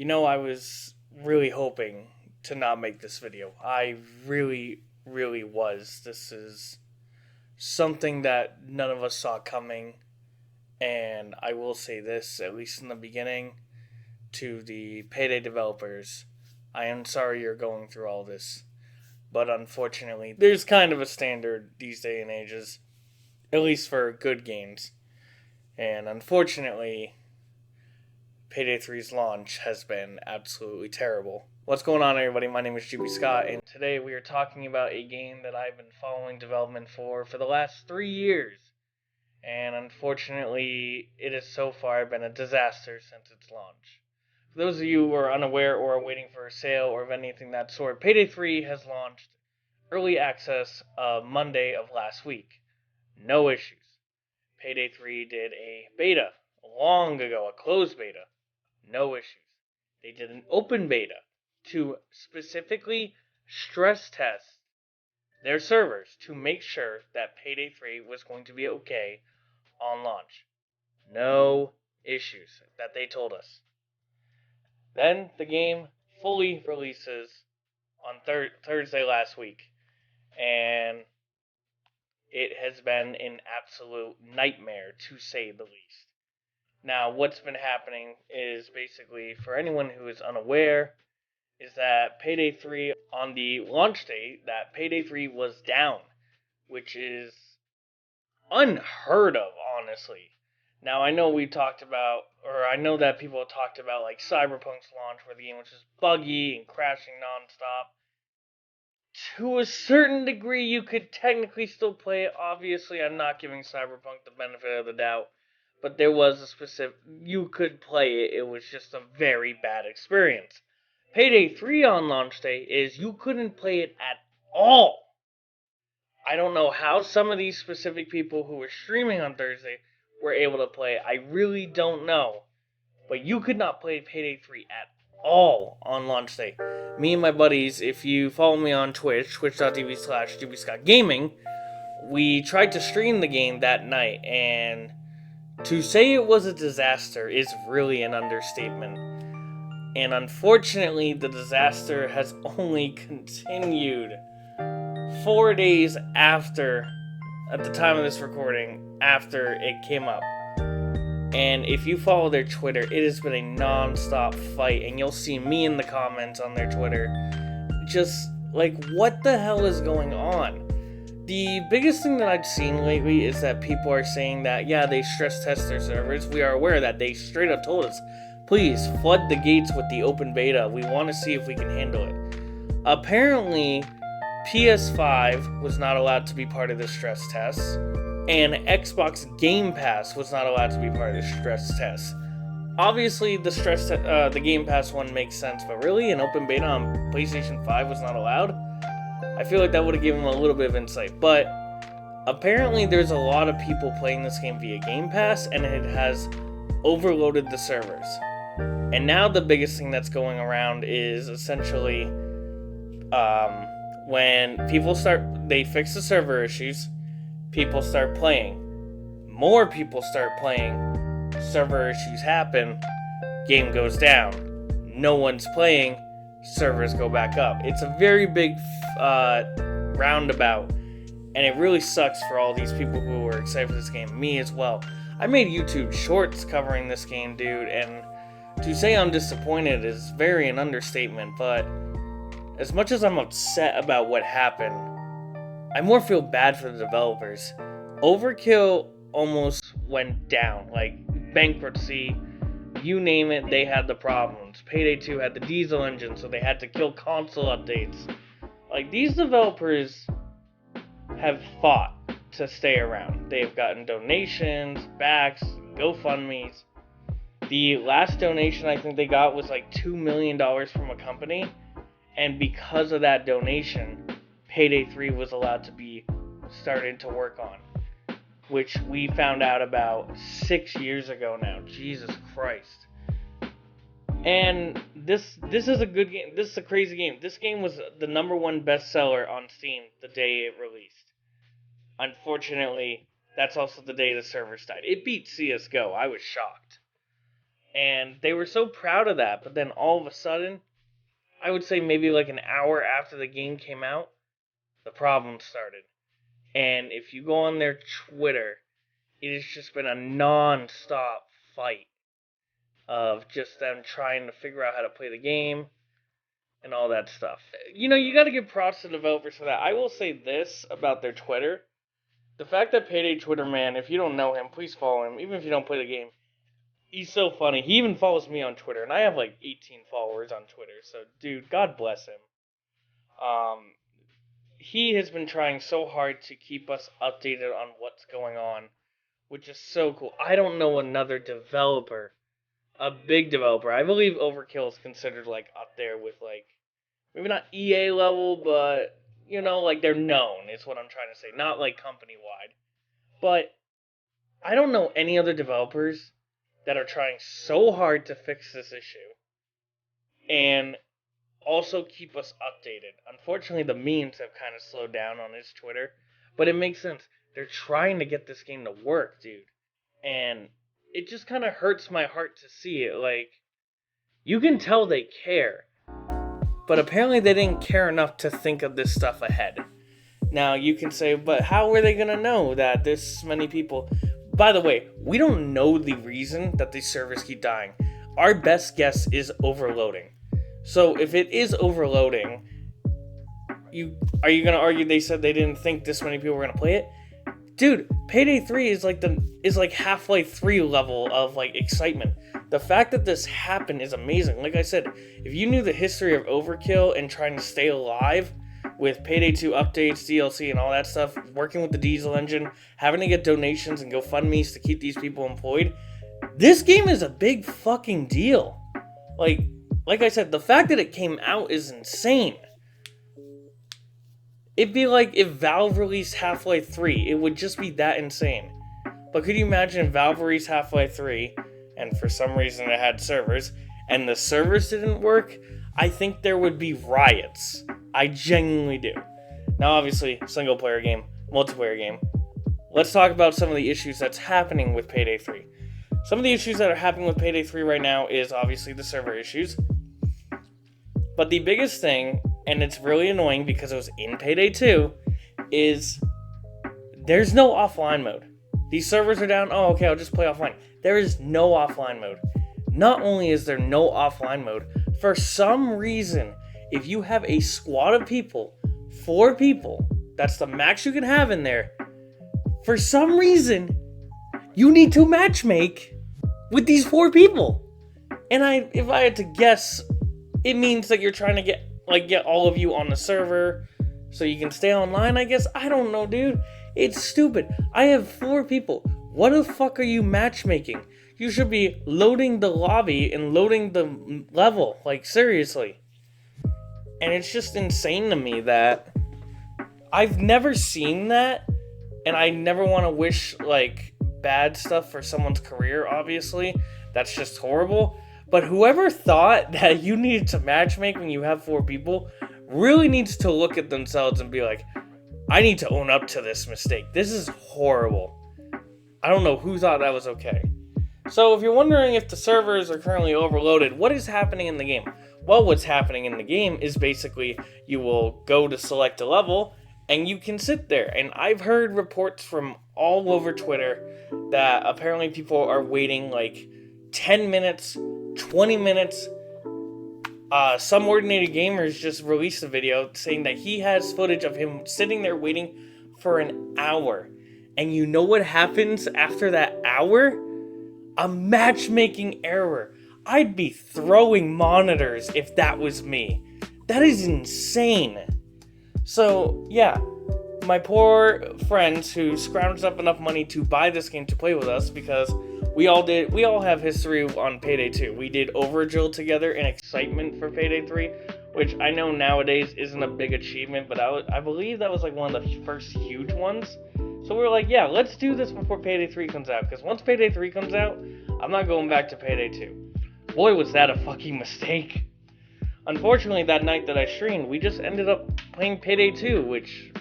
I was really hoping to not make this video. I really, really was. This is something that none of us saw coming. And I will say this, at least in the beginning, to the Payday developers. I am sorry you're going through all this. But unfortunately, there's kind of a standard these day and ages, at least for good games. And unfortunately, Payday 3's launch has been absolutely terrible. What's going on, everybody? My name is GB Scott, and today we are talking about a game that I've been following development for the last 3 years. And unfortunately, it has so far been a disaster since its launch. For those of you who are unaware or are waiting for a sale or of anything of that sort, Payday 3 has launched early access Monday of last week. No issues. Payday 3 did a beta long ago, a closed beta. No issues. They did an open beta to specifically stress test their servers to make sure that Payday 3 was going to be okay on launch. No issues that they told us. Then the game fully releases on Thursday last week, and it has been an absolute nightmare to say the least. Now, what's been happening is basically, for anyone who is unaware, is that Payday 3 on the launch date, that Payday 3 was down, which is unheard of, honestly. Now, I know we talked about, or I know that people talked about, like, Cyberpunk's launch, where the game was just buggy and crashing nonstop. To a certain degree, you could technically still play it. Obviously, I'm not giving Cyberpunk the benefit of the doubt, but there was a specific, you could play it. It was just a very bad experience. Payday 3 on launch day is you couldn't play it at all. I don't know how some of these specific people who were streaming on Thursday were able to play it. I really don't know. But you could not play Payday 3 at all on launch day. Me and my buddies, if you follow me on Twitch, twitch.tv/GBScottGaming, we tried to stream the game that night, and to say it was a disaster is really an understatement. And unfortunately, the disaster has only continued 4 days after, at the time of this recording, after it came up. And if you follow their Twitter, it has been a non-stop fight, and you'll see me in the comments on their Twitter. Just, like, what the hell is going on? The biggest thing that I've seen lately is that people are saying that, yeah, they stress test their servers. We are aware of that. They straight up told us, please, flood the gates with the open beta. We want to see if we can handle it. Apparently, PS5 was not allowed to be part of the stress test, and Xbox Game Pass was not allowed to be part of the stress test. Obviously, the Game Pass one makes sense, but really, an open beta on PlayStation 5 was not allowed? I feel like that would have given them a little bit of insight, but apparently there's a lot of people playing this game via Game Pass, and it has overloaded the servers. And now the biggest thing that's going around is essentially, when people they fix the server issues, people start playing. More people start playing. Server issues happen. Game goes down. No one's playing. Servers go back up. It's a very big roundabout. And it really sucks for all these people who were excited for this game. Me as well. I made YouTube shorts covering this game, dude. And to say I'm disappointed is very an understatement. But as much as I'm upset about what happened, I more feel bad for the developers. Overkill almost went down, like bankruptcy, you name it, they had the problems. Payday 2 had the diesel engine, so they had to kill console updates. Like, these developers have fought to stay around. They've gotten donations, backs, GoFundMes. The last donation I think they got was like $2 million from a company, and because of that donation, Payday 3 was allowed to be started to work on, which we found out about 6 years ago now. Jesus Christ. And this is a good game. This is a crazy game. This game was the #1 bestseller on Steam the day it released. Unfortunately, that's also the day the servers died. It beat CSGO. I was shocked. And they were so proud of that, but then all of a sudden, I would say maybe like an hour after the game came out, the problem started. And if you go on their Twitter, it has just been a non-stop fight of just them trying to figure out how to play the game and all that stuff. You got to give props to developers for that. I will say this about their Twitter. The fact that Payday Twitter man, if you don't know him, please follow him, even if you don't play the game. He's so funny. He even follows me on Twitter, and I have like 18 followers on Twitter. So, dude, God bless him. He has been trying so hard to keep us updated on what's going on, which is so cool. I don't know another developer, a big developer. I believe Overkill is considered like up there with like maybe not EA level, but like they're known. Is what I'm trying to say. Not like company wide, but I don't know any other developers that are trying so hard to fix this issue and also keep us updated. Unfortunately, the memes have kind of slowed down on his Twitter, but it makes sense. They're trying to get this game to work, dude. And it just kind of hurts my heart to see it. Like, you can tell they care, but apparently they didn't care enough to think of this stuff ahead. Now, you can say, but how are they going to know that this many people... By the way, we don't know the reason that these servers keep dying. Our best guess is overloading. So if it is overloading, are you going to argue they said they didn't think this many people were going to play it? Dude, Payday 3 is like Half-Life 3 level of like excitement. The fact that this happened is amazing. Like I said, if you knew the history of Overkill and trying to stay alive with Payday 2 updates, DLC, and all that stuff, working with the diesel engine, having to get donations and GoFundMes to keep these people employed, this game is a big fucking deal. Like I said, the fact that it came out is insane. It'd be like if Valve released Half-Life 3, it would just be that insane. But could you imagine if Valve released Half-Life 3, and for some reason it had servers, and the servers didn't work? I think there would be riots. I genuinely do. Now, obviously, single player game, multiplayer game. Let's talk about some of the issues that's happening with Payday 3. Some of the issues that are happening with Payday 3 right now is obviously the server issues. But the biggest thing, and it's really annoying because it was in Payday 2, is there's no offline mode. These servers are down, oh okay, I'll just play offline. There is no offline mode. Not only is there no offline mode, for some reason, if you have a squad of people, 4 people, that's the max you can have in there, for some reason, you need to matchmake with these 4 people. And if I had to guess, it means that you're trying to get all of you on the server so you can stay online, I guess. I don't know, dude. It's stupid. I have 4 people. What the fuck are you matchmaking? You should be loading the lobby and loading the level. Like, seriously. And it's just insane to me that I've never seen that, and I never want to wish, like, bad stuff for someone's career, obviously. That's just horrible. But whoever thought that you needed to matchmake when you have 4 people really needs to look at themselves and be like, I need to own up to this mistake. This is horrible. I don't know who thought that was okay. So if you're wondering if the servers are currently overloaded, what is happening in the game? Well, what's happening in the game is basically you will go to select a level and you can sit there. And I've heard reports from all over Twitter that apparently people are waiting like 10 minutes, 20 minutes. Some Ordinated Gamers just released a video saying that he has footage of him sitting there waiting for an hour. And you know what happens after that hour? A matchmaking error. I'd be throwing monitors if that was me. That is insane. So, yeah. My poor friends who scrounged up enough money to buy this game to play with us, because we all have history on Payday 2. We did Overdrill together in excitement for Payday 3, which I know nowadays isn't a big achievement, but I believe that was like one of the first huge ones. So we were like, yeah, let's do this before Payday 3 comes out, because once Payday 3 comes out, I'm not going back to Payday 2. Boy, was that a fucking mistake. Unfortunately, that night that I streamed, we just ended up playing Payday 2, which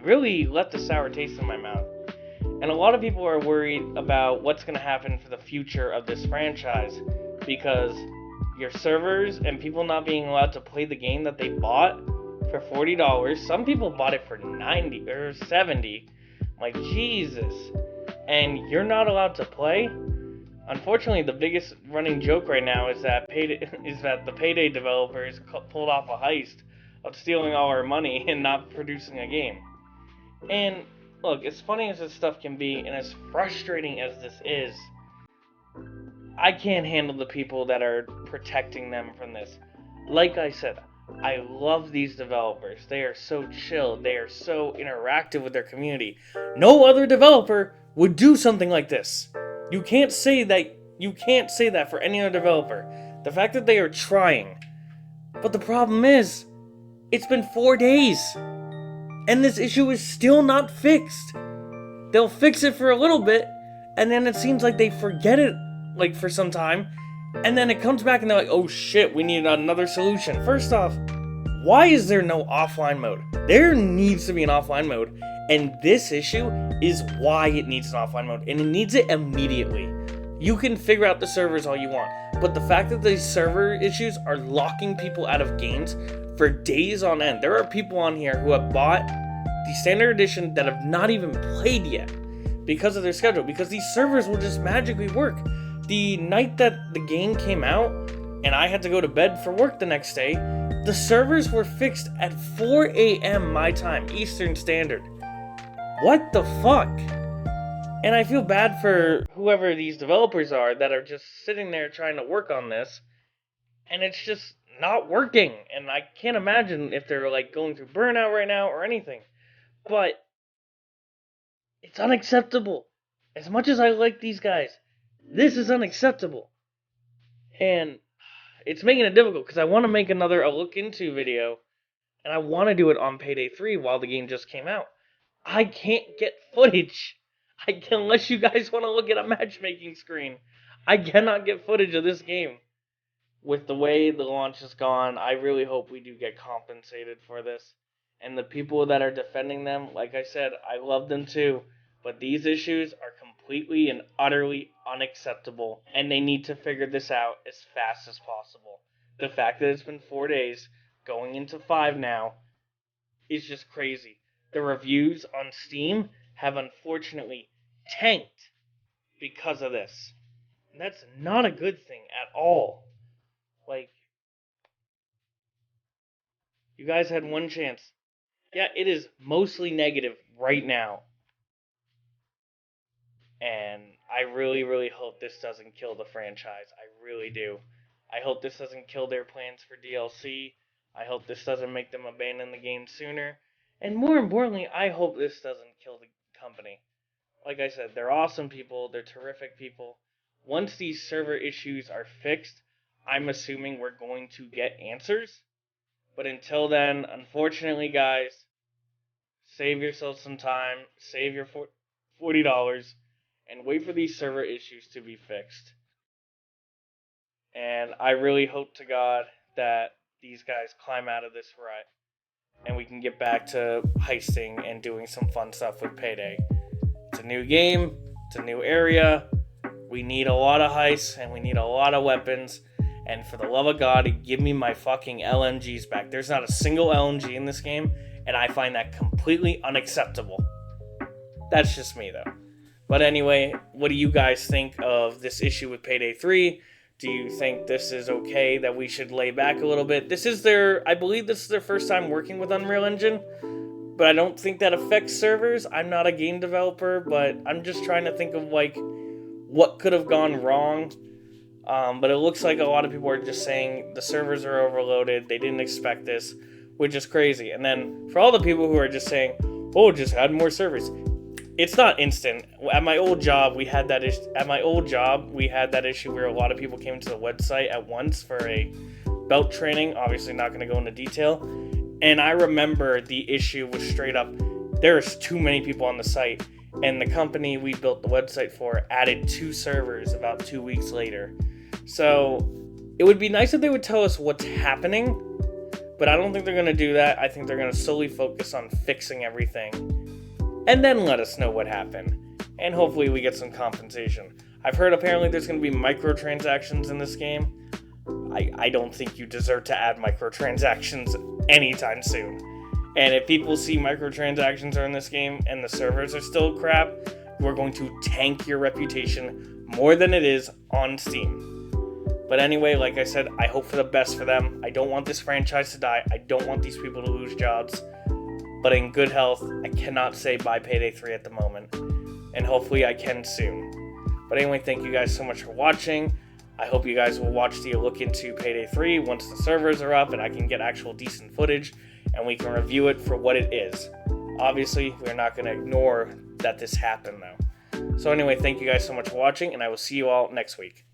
really left a sour taste in my mouth. And a lot of people are worried about what's going to happen for the future of this franchise because your servers and people not being allowed to play the game that they bought for $40. Some people bought it for $90 or $70. Like, Jesus. And you're not allowed to play? Unfortunately, the biggest running joke right now is that the Payday developers pulled off a heist of stealing all our money and not producing a game. And look, as funny as this stuff can be, and as frustrating as this is, I can't handle the people that are protecting them from this. Like I said, I love these developers. They are so chill. They are so interactive with their community. No other developer would do something like this. You can't say that for any other developer. The fact that they are trying. But the problem is, it's been 4 days. And this issue is still not fixed. They'll fix it for a little bit, and then it seems like they forget it, like, for some time, and then it comes back and they're like, oh shit, we need another solution. First off, why is there no offline mode? There needs to be an offline mode, and this issue is why it needs an offline mode, and it needs it immediately. You can figure out the servers all you want, but the fact that these server issues are locking people out of games for days on end. There are people on here who have bought the standard edition that have not even played yet because of their schedule, because these servers will just magically work. The night that the game came out and I had to go to bed for work the next day, the servers were fixed at 4 a.m. my time, Eastern Standard. What the fuck? And I feel bad for whoever these developers are that are just sitting there trying to work on this, and it's just not working. And I can't imagine if they're like going through burnout right now or anything. But it's unacceptable. As much as I like these guys, this is unacceptable. And it's making it difficult because I want to make a look into video, and I want to do it on Payday 3 while the game just came out. I can't get footage. Unless you guys want to look at a matchmaking screen. I cannot get footage of this game. With the way the launch has gone, I really hope we do get compensated for this. And the people that are defending them, like I said, I love them too. But these issues are completely and utterly unacceptable. And they need to figure this out as fast as possible. The fact that it's been 4 days, going into 5 now, is just crazy. The reviews on Steam have unfortunately tanked because of this. And that's not a good thing at all. Like, you guys had one chance. Yeah, it is mostly negative right now. And I really, really hope this doesn't kill the franchise. I really do. I hope this doesn't kill their plans for DLC. I hope this doesn't make them abandon the game sooner. And more importantly, I hope this doesn't kill the company. Like I said, they're awesome people. They're terrific people. Once these server issues are fixed, I'm assuming we're going to get answers. But until then, unfortunately, guys, save yourself some time. Save your $40 and wait for these server issues to be fixed. And I really hope to God that these guys climb out of this rut and we can get back to heisting and doing some fun stuff with Payday. It's a new game. It's a new area. We need a lot of heists and we need a lot of weapons. And for the love of God, give me my fucking LMGs back. There's not a single LMG in this game, and I find that completely unacceptable. That's just me, though. But anyway, what do you guys think of this issue with Payday 3? Do you think this is okay, that we should lay back a little bit? I believe this is their first time working with Unreal Engine, but I don't think that affects servers. I'm not a game developer, but I'm just trying to think of, like, what could have gone wrong. But it looks like a lot of people are just saying the servers are overloaded, they didn't expect this, which is crazy. And then for all the people who are just saying, oh, just add more servers, it's not instant. At my old job, we had that issue. Where a lot of people came to the website at once for a belt training. Obviously, not going to go into detail. And I remember the issue was straight up, there's too many people on the site. And the company we built the website for added 2 servers about 2 weeks later. So it would be nice if they would tell us what's happening, but I don't think they're going to do that. I think they're going to solely focus on fixing everything and then let us know what happened. And hopefully we get some compensation. I've heard apparently there's going to be microtransactions in this game. I don't think you deserve to add microtransactions anytime soon. And if people see microtransactions are in this game and the servers are still crap, you are going to tank your reputation more than it is on Steam. But anyway, like I said, I hope for the best for them. I don't want this franchise to die. I don't want these people to lose jobs. But in good health, I cannot say bye Payday 3 at the moment. And hopefully I can soon. But anyway, thank you guys so much for watching. I hope you guys will look into Payday 3 once the servers are up and I can get actual decent footage and we can review it for what it is. Obviously, we're not going to ignore that this happened though. So anyway, thank you guys so much for watching, and I will see you all next week.